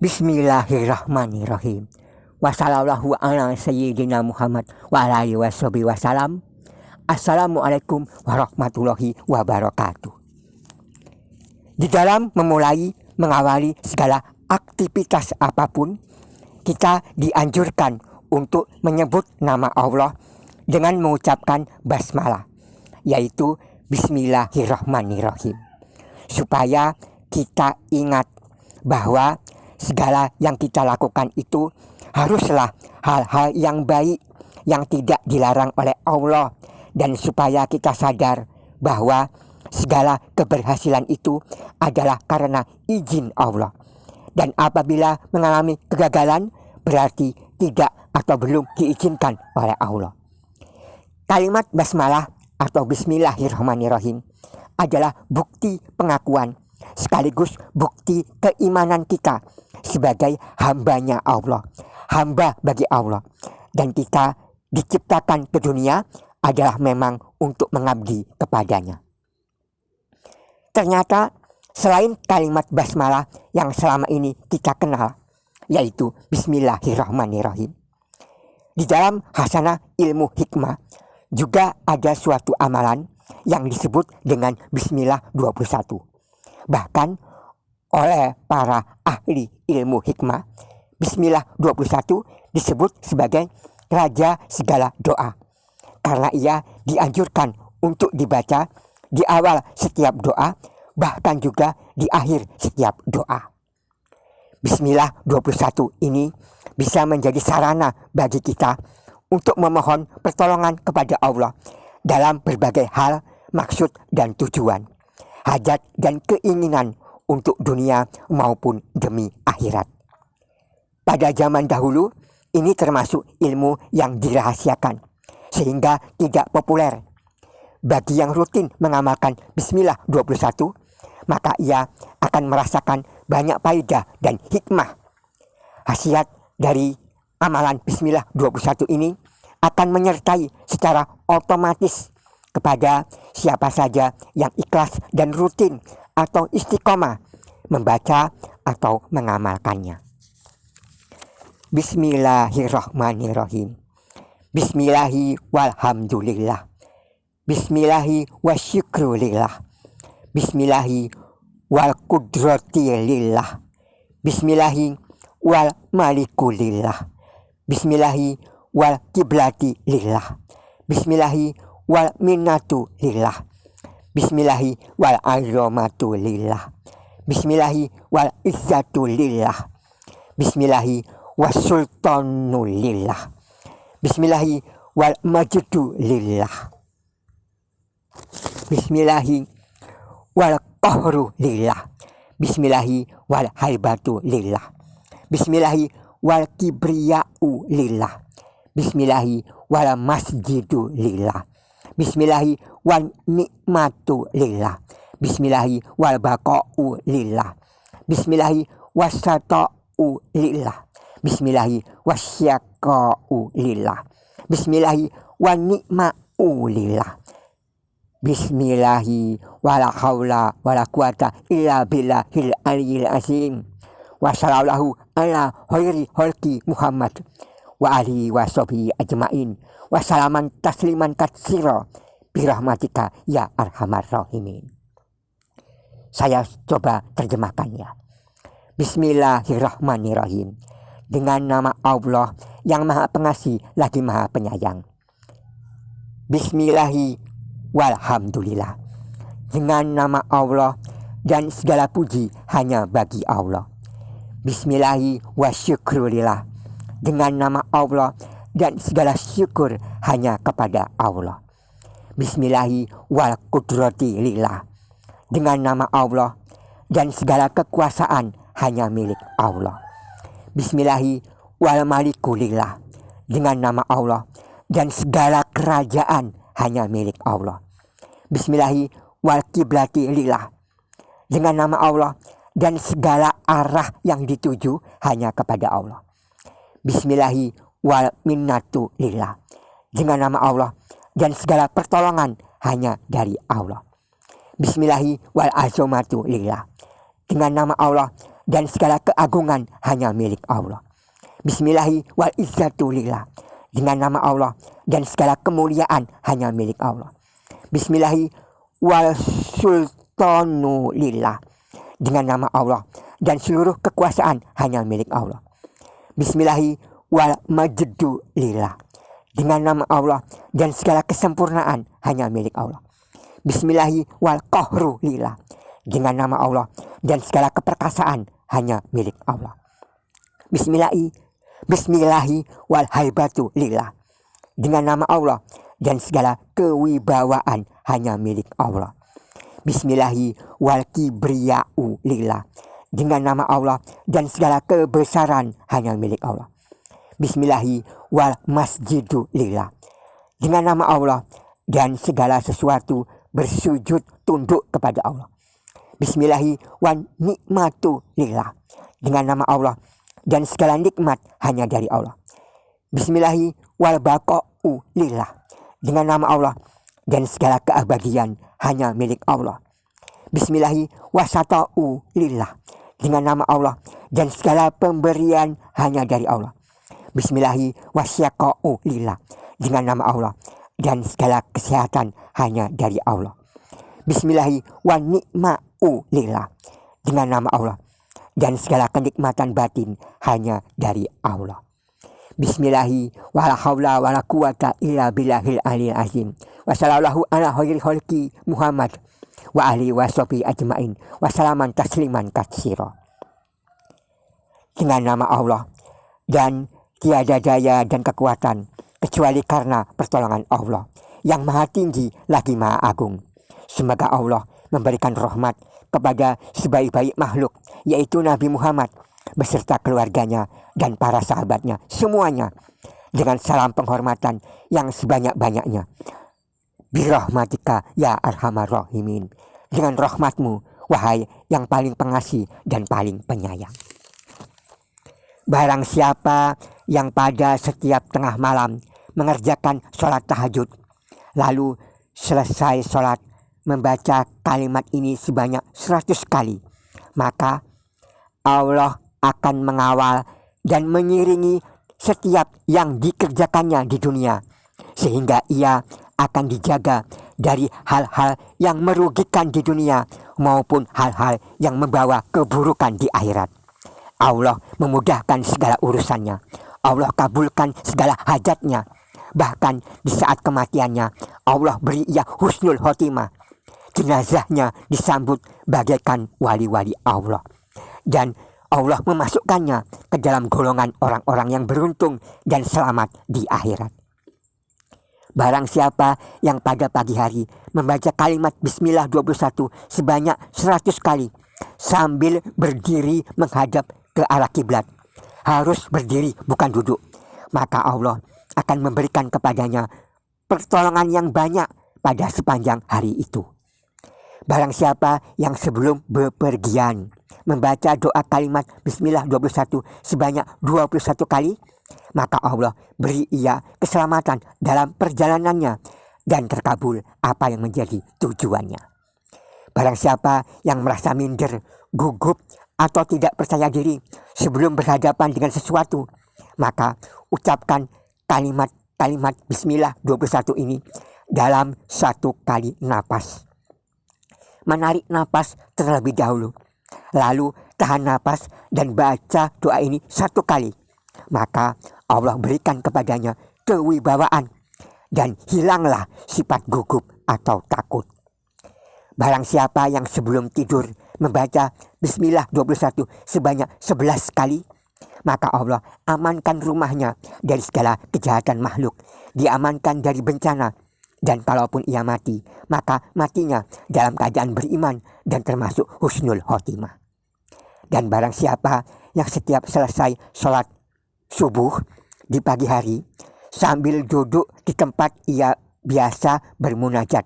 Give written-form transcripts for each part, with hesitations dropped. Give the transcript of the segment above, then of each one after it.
Bismillahirrahmanirrahim. Wassallallahu ala sayyidina Muhammad wa ala alihi wasallam. Assalamualaikum warahmatullahi wabarakatuh. Di dalam mengawali segala aktivitas apapun, kita dianjurkan untuk menyebut nama Allah dengan mengucapkan basmalah, yaitu Bismillahirrahmanirrahim, supaya kita ingat bahwa segala yang kita lakukan itu haruslah hal-hal yang baik yang tidak dilarang oleh Allah, dan supaya kita sadar bahwa segala keberhasilan itu adalah karena izin Allah, dan apabila mengalami kegagalan berarti tidak atau belum diizinkan oleh Allah. Kalimat basmalah atau Bismillahirrahmanirrahim adalah bukti pengakuan sekaligus bukti keimanan kita sebagai hambanya Allah, hamba bagi Allah, dan kita diciptakan ke dunia adalah memang untuk mengabdi kepadanya. Ternyata selain kalimat basmalah yang selama ini kita kenal, yaitu Bismillahirrahmanirrahim, di dalam hasanah ilmu hikmah juga ada suatu amalan yang disebut dengan Bismillah 21. Bahkan oleh para ahli ilmu hikmah, Bismillah 21 disebut sebagai raja segala doa, karena ia dianjurkan untuk dibaca di awal setiap doa, bahkan juga di akhir setiap doa. Bismillah 21 ini bisa menjadi sarana bagi kita untuk memohon pertolongan kepada Allah dalam berbagai hal, maksud dan tujuan, hajat dan keinginan untuk dunia maupun demi akhirat. Pada zaman dahulu, ini termasuk ilmu yang dirahasiakan, sehingga tidak populer. Bagi yang rutin mengamalkan Bismillah 21, maka ia akan merasakan banyak faedah dan hikmah. Khasiat dari amalan Bismillah 21 ini akan menyertai secara otomatis kepada siapa saja yang ikhlas dan rutin atau istiqomah membaca atau mengamalkannya. Bismillahirrahmanirrahim. Bismillahi walhamdulillah. Bismillahi wasyukrulillah. Bismillahi wal qudratilillah. Bismillahi wal malikulillah. Bismillahi wal kiblati lillah. Bismillahi wal minnatu lillah. Bismillahi wal azamatu lillah. Bismillahi wal izzatu lillah. Bismillahi was sultanu lillah. Bismillahi wal majdu lillah. Bismillahi wal qahru lillah. Bismillahi wal haibatu lillah. Bismillahi wal kibriya'u lillah. Bismillahi wal masjidu lillah. Bismillahi wal nikmatu lillah. Bismillahi wal baqa'u lillah. Bismillahi wasata'u lillah. Bismillahi wasyaqa'u lillah. Bismillahi wan nikma'u lillah. Bismillahi wala haula wala quwata illa billahil aliyyil azim. Wa sallallahu ala khairi khalqi Muhammad wa alihi wa sahbihi ajmain. Wassalaman tasliman katsira birahmatika ya arhamar rahimin. Saya coba terjemahkannya. Bismillahirrahmanirrahim. Dengan nama Allah yang maha pengasih lagi maha penyayang. Bismillahi walhamdulillah. Dengan nama Allah dan segala puji hanya bagi Allah. Bismillahi wasyukrulillah. Dengan nama Allah dan segala syukur hanya kepada Allah. Bismillahi wal qudrati lillah. Dengan nama Allah dan segala kekuasaan hanya milik Allah. Bismillahi wal maliku lillah. Dengan nama Allah dan segala kerajaan hanya milik Allah. Bismillahi wal kiblati lillah. Dengan nama Allah dan segala arah yang dituju hanya kepada Allah. Bismillahi wal minnatu lillah. Dengan nama Allah dan segala pertolongan hanya dari Allah. Bismillahi wal azamatu lillah. Dengan nama Allah dan segala keagungan hanya milik Allah. Bismillahi wal izzatu lillah. Dengan nama Allah dan segala kemuliaan hanya milik Allah. Bismillahi wal sultanu lillah. Dengan nama Allah dan seluruh kekuasaan hanya milik Allah. Bismillahi wal majdu lillah. Dengan nama Allah dan segala kesempurnaan hanya milik Allah. Bismillahi wal qahru lillah. Dengan nama Allah dan segala keperkasaan hanya milik Allah. Bismillahi wal haibatu lillah. Dengan nama Allah dan segala kewibawaan hanya milik Allah. Bismillahi wal kibriya'u lillah. Dengan nama Allah dan segala kebesaran hanya milik Allah. Bismillahi wal masjidu lillah. Dengan nama Allah dan segala sesuatu bersujud tunduk kepada Allah. Bismillahi wan nikmatu lillah. Dengan nama Allah dan segala nikmat hanya dari Allah. Bismillahi wal baqa'u lillah. Dengan nama Allah dan segala keabadian hanya milik Allah. Bismillahi wasata'u lillah. Dengan nama Allah dan segala pemberian hanya dari Allah. Bismillahi wasyaqa'u lillah. Dengan nama Allah dan segala kesehatan hanya dari Allah. Bismillahi wa ni'ma'u lillah. Dengan nama Allah dan segala kenikmatan batin hanya dari Allah. Bismillahi wa la haula wa la quwata illa billahil aliyil azim. Wa sallallahu ala khairi khalqi Muhammad wa alihi wa sahbihi ajmain. Wa salaman tasliman katsira. Dengan nama Allah dan tiada daya dan kekuatan kecuali karena pertolongan Allah yang maha tinggi lagi maha agung. Semoga Allah memberikan rahmat kepada sebaik-baik makhluk, yaitu Nabi Muhammad beserta keluarganya dan para sahabatnya semuanya, dengan salam penghormatan yang sebanyak-banyaknya. Birahmatika ya arhamar rahimin. Dengan rahmatmu, wahai yang paling pengasih dan paling penyayang. Barang siapa yang pada setiap tengah malam mengerjakan sholat tahajud, lalu selesai sholat membaca kalimat ini sebanyak 100 kali, maka Allah akan mengawal dan mengiringi setiap yang dikerjakannya di dunia, sehingga ia akan dijaga dari hal-hal yang merugikan di dunia maupun hal-hal yang membawa keburukan di akhirat. Allah memudahkan segala urusannya. Allah kabulkan segala hajatnya. Bahkan di saat kematiannya, Allah beri ia husnul khotimah. Jenazahnya disambut bagaikan wali-wali Allah. Dan Allah memasukkannya ke dalam golongan orang-orang yang beruntung dan selamat di akhirat. Barang siapa yang pada pagi hari membaca kalimat Bismillah 21 sebanyak 100 kali sambil berdiri menghadap ke arah kiblat, harus berdiri bukan duduk, maka Allah akan memberikan kepadanya pertolongan yang banyak pada sepanjang hari itu. Barang siapa yang sebelum bepergian membaca doa kalimat Bismillah 21 sebanyak 21 kali, maka Allah beri ia keselamatan dalam perjalanannya dan terkabul apa yang menjadi tujuannya. Barang siapa yang merasa minder, gugup, atau tidak percaya diri sebelum berhadapan dengan sesuatu, maka ucapkan kalimat Bismillah 21 ini dalam satu kali napas. Menarik napas terlebih dahulu, lalu tahan napas dan baca doa ini satu kali, maka Allah berikan kepadanya kewibawaan dan hilanglah sifat gugup atau takut. Barang siapa yang sebelum tidur membaca Bismillah 21 sebanyak 11 kali, maka Allah amankan rumahnya dari segala kejahatan makhluk, diamankan dari bencana, dan kalaupun ia mati, maka matinya dalam keadaan beriman dan termasuk husnul khotimah. Dan barang siapa yang setiap selesai sholat subuh di pagi hari, sambil duduk di tempat ia biasa bermunajat,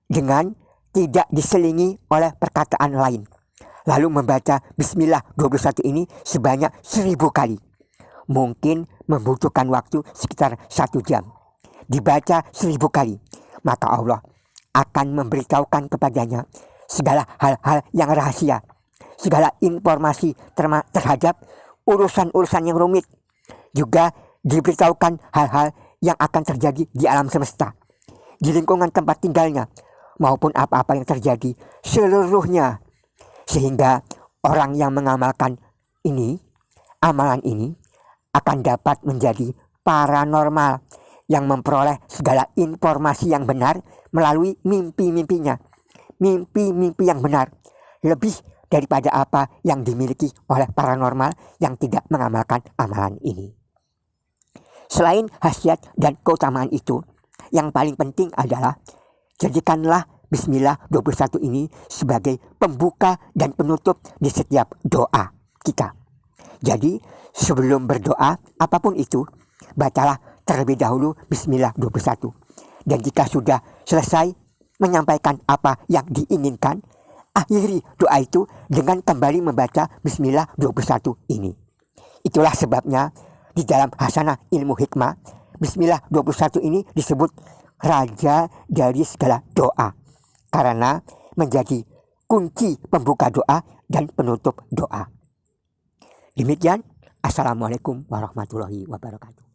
dengan tidak diselingi oleh perkataan lain, lalu membaca Bismillah 21 ini sebanyak 1000 kali, mungkin membutuhkan waktu sekitar 1 jam. Dibaca 1000 kali, maka Allah akan memberitahukan kepadanya segala hal-hal yang rahasia, segala informasi terhadap urusan-urusan yang rumit. Juga diberitahukan hal-hal yang akan terjadi di alam semesta, di lingkungan tempat tinggalnya, maupun apa-apa yang terjadi seluruhnya. Sehingga orang yang mengamalkan amalan ini akan dapat menjadi paranormal yang memperoleh segala informasi yang benar melalui mimpi-mimpinya. Mimpi-mimpi yang benar lebih daripada apa yang dimiliki oleh paranormal yang tidak mengamalkan amalan ini. Selain khasiat dan keutamaan itu, yang paling penting adalah jadikanlah Bismillah 21 ini sebagai pembuka dan penutup di setiap doa kita. Jadi sebelum berdoa apapun itu, bacalah terlebih dahulu Bismillah 21. Dan jika sudah selesai menyampaikan apa yang diinginkan, akhiri doa itu dengan kembali membaca Bismillah 21 ini. Itulah sebabnya di dalam Hasanah Ilmu Hikmah, Bismillah 21 ini disebut raja dari segala doa, karena menjadi kunci pembuka doa dan penutup doa. Demikian, Assalamualaikum warahmatullahi wabarakatuh.